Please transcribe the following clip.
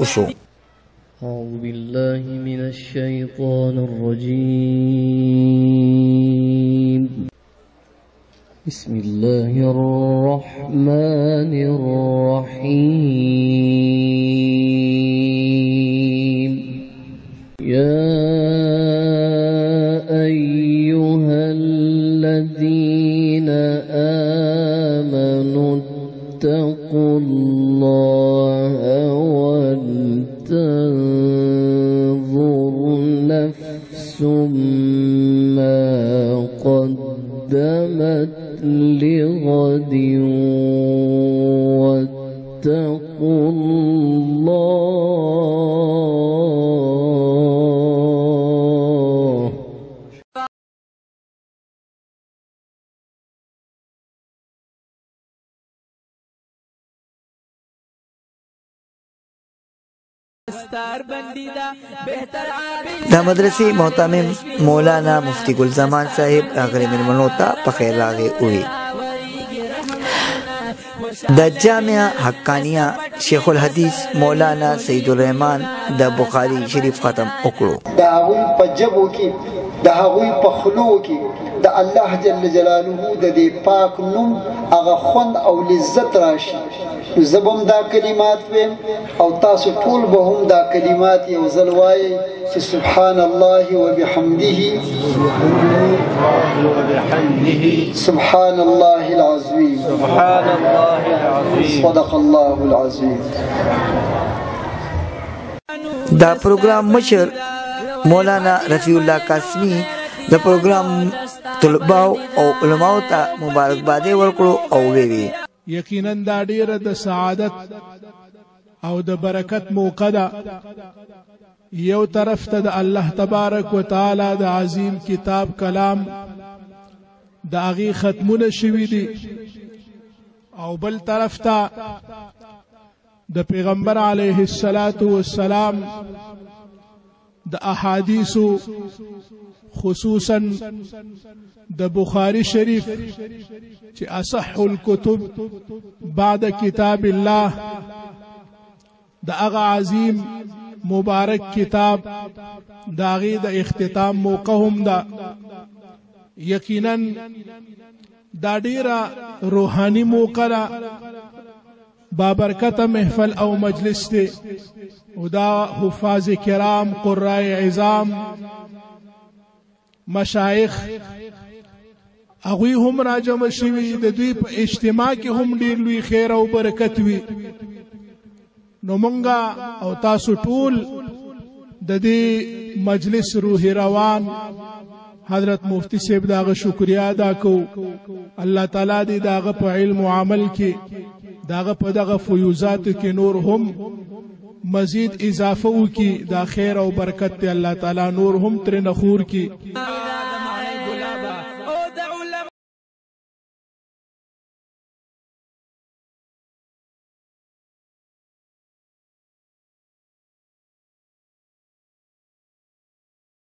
وشو. أعوذ بالله من الشيطان الرجيم. بسم الله الرحمن الرحيم. يا أيها الذين آمنوا اتقوا الله ولتنظر نفس ما قدمت لغد واتقوا الله. دا مدرسې محتمم مولانا مفتی گل زمان صاحب اغلی ملمنو تا پخیر راغے ہوئی. دا جامعہ حقانیہ شیخ الحدیث مولانا سید الرحمن دا بخاری شریف ختم اکڑو. دا هغوی په جبو کې دا هغوی په خلو کې دا الله جل جلاله د دې پاک نوم هغه خوند او لذت راشي. زبم دا کلمات ویم او تاسو ټول به هم دا کلمات یو ځل وایئ چې سبحان الله وبحمده سبحان الله العظیم صدق الله العظیم. دا پروگرام مشر مولانا رفیع اللہ قاسمی دا پروگرام طلباء او علماء تا مبارکبادی ورکړو او ویوی یقینا دا ډیره د سعادت او د برکت موقع ده. یو طرف ته د الله تبارک و تعالی د عظیم کتاب کلام د هغې ختمونه شوي دي او بل طرف ته د پیغمبر علیه السلام د احادیثو خصوصا د بخاری شریف چې اصح الكتب بعد کتاب الله د هغه عظیم مبارک کتاب د هغې د اختتام موقع هم ده. یقینا دا ډیره روحاني موقع ده، بابرکته محفل او مجلس دی او دا حفاظ کرام قرای عظام مشایخ هغوی هم راجمع شوي. د دوی په اجتماع کې هم ډیر لوی خیر او برکت وي. نو مونږه او تاسو ټول د دې مجلس روحي روان حضرت مفتی صاحب داغه شکریا ادا کو. الله تعالی دې داغه په علم او عمل کې داغه په دغه فیوزات کې نور هم مزید اضافه وکي. دا خیر او برکت ته الله تعالی نور هم تر نخور کی.